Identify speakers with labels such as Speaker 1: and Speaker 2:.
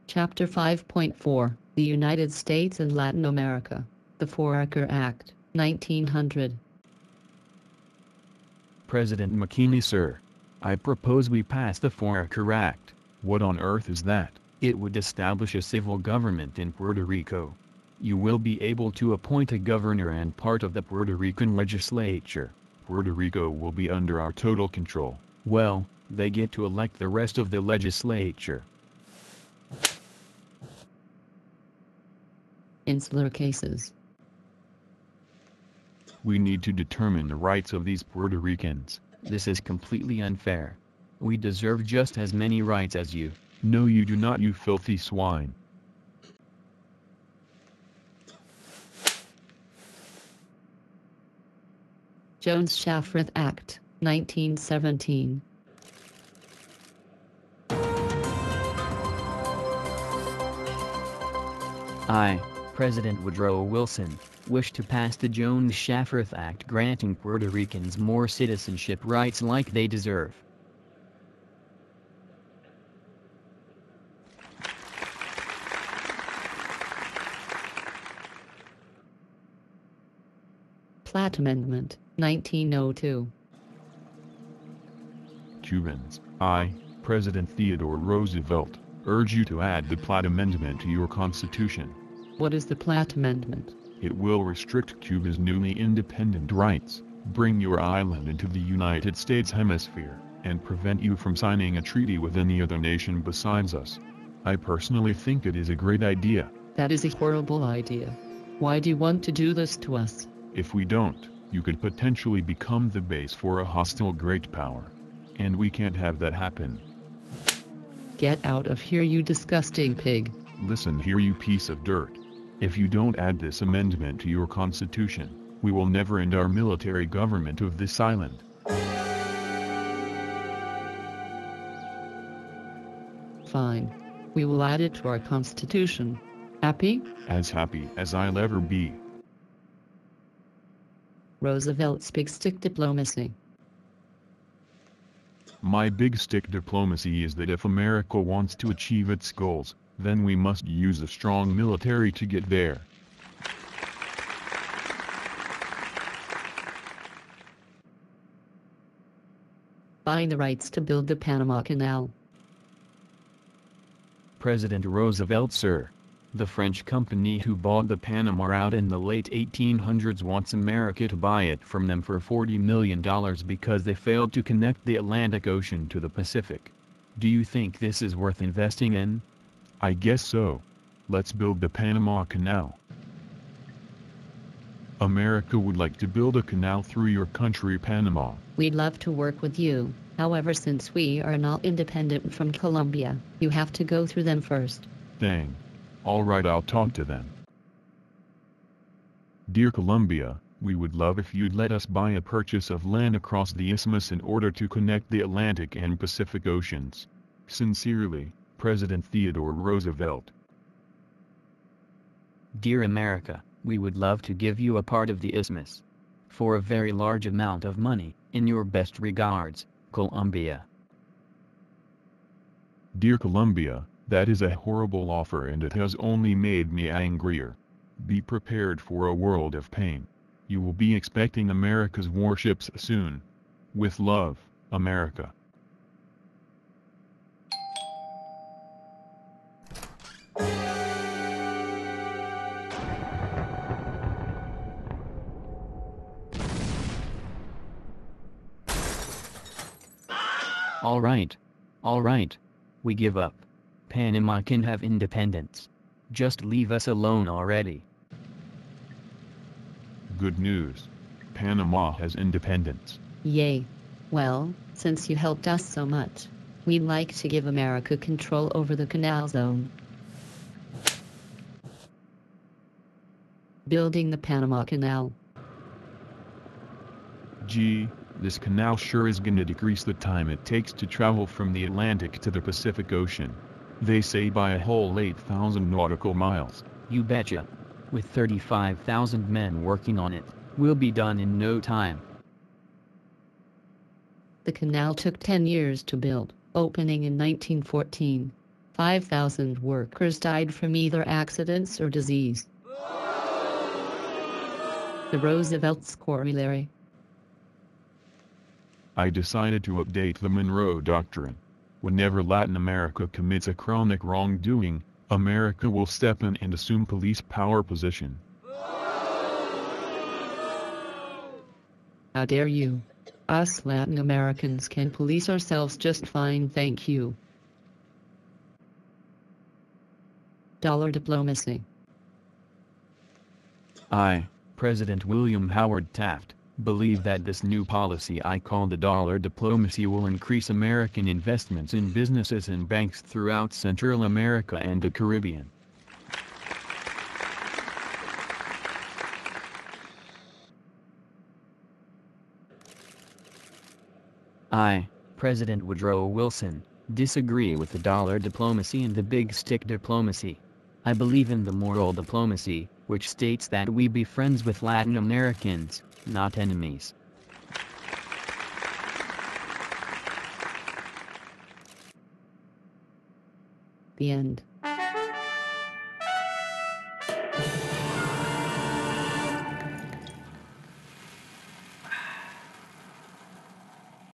Speaker 1: Chapter 5.4 The United States and Latin America. The Foraker Act, 1900.
Speaker 2: President McKinley, sir. I propose we pass the Foraker Act. What on earth is that? It would establish a civil government in Puerto Rico. You will be able to appoint a governor and part of the Puerto Rican legislature. Puerto Rico will be under our total control. Well, they get to elect the rest of the legislature.
Speaker 1: Insular cases.
Speaker 2: We need to determine the rights of these Puerto Ricans. This is completely unfair. We deserve just as many rights as you. No, you do not, you filthy swine.
Speaker 1: Jones-Shafrath Act, 1917.
Speaker 3: I, President Woodrow Wilson, wish to pass the Jones-Shafrath Act granting Puerto Ricans more citizenship rights like they deserve.
Speaker 1: Platt Amendment, 1902.
Speaker 2: Cubans, I, President Theodore Roosevelt, urge you to add the Platt Amendment to your Constitution.
Speaker 1: What is the Platt Amendment?
Speaker 2: It will restrict Cuba's newly independent rights, bring your island into the United States hemisphere, and prevent you from signing a treaty with any other nation besides us. I personally think it is a great idea.
Speaker 1: That is a horrible idea. Why do you want to do this to us?
Speaker 2: If we don't, you could potentially become the base for a hostile great power. And we can't have that happen.
Speaker 1: Get out of here, you disgusting pig.
Speaker 2: Listen here, you piece of dirt. If you don't add this amendment to your Constitution, we will never end our military government of this island.
Speaker 1: Fine. We will add it to our Constitution. Happy?
Speaker 2: As happy as I'll ever be.
Speaker 1: Roosevelt's big stick diplomacy.
Speaker 2: My big stick diplomacy is that if America wants to achieve its goals, then we must use a strong military to get there.
Speaker 1: Buying the rights to build the Panama Canal.
Speaker 3: President Roosevelt, sir. The French company who bought the Panama Route in the late 1800s wants America to buy it from them for $40 million because they failed to connect the Atlantic Ocean to the Pacific. Do you think this is worth investing in?
Speaker 2: I guess so. Let's build the Panama Canal. America would like to build a canal through your country, Panama.
Speaker 1: We'd love to work with you. However, since we are not independent from Colombia, you have to go through them first.
Speaker 2: Dang. All right, I'll talk to them. Dear Colombia, we would love if you'd let us buy a purchase of land across the isthmus in order to connect the Atlantic and Pacific Oceans. Sincerely, President Theodore Roosevelt.
Speaker 3: Dear America, we would love to give you a part of the isthmus. For a very large amount of money, in your best regards, Colombia.
Speaker 2: Dear Colombia, that is a horrible offer and it has only made me angrier. Be prepared for a world of pain. You will be expecting America's warships soon. With love, America.
Speaker 3: All right. All right. We give up. Panama can have independence. Just leave us alone already.
Speaker 2: Good news. Panama has independence.
Speaker 1: Yay. Well, since you helped us so much, we'd like to give America control over the canal zone. Building the Panama Canal.
Speaker 2: Gee, this canal sure is gonna decrease the time it takes to travel from the Atlantic to the Pacific Ocean. They say by a whole 8,000 nautical miles.
Speaker 3: You betcha. With 35,000 men working on it, we'll be done in no time.
Speaker 1: The canal took 10 years to build, opening in 1914. 5,000 workers died from either accidents or disease. The Roosevelt's corollary.
Speaker 2: I decided to update the Monroe Doctrine. Whenever Latin America commits a chronic wrongdoing, America will step in and assume police power position.
Speaker 1: How dare you? Us Latin Americans can police ourselves just fine, thank you. Dollar diplomacy.
Speaker 3: I, President William Howard Taft, believe that this new policy I call the dollar diplomacy will increase American investments in businesses and banks throughout Central America and the Caribbean. I, President Woodrow Wilson, disagree with the dollar diplomacy and the big stick diplomacy. I believe in the moral diplomacy, which states that we be friends with Latin Americans, not enemies.
Speaker 1: The end.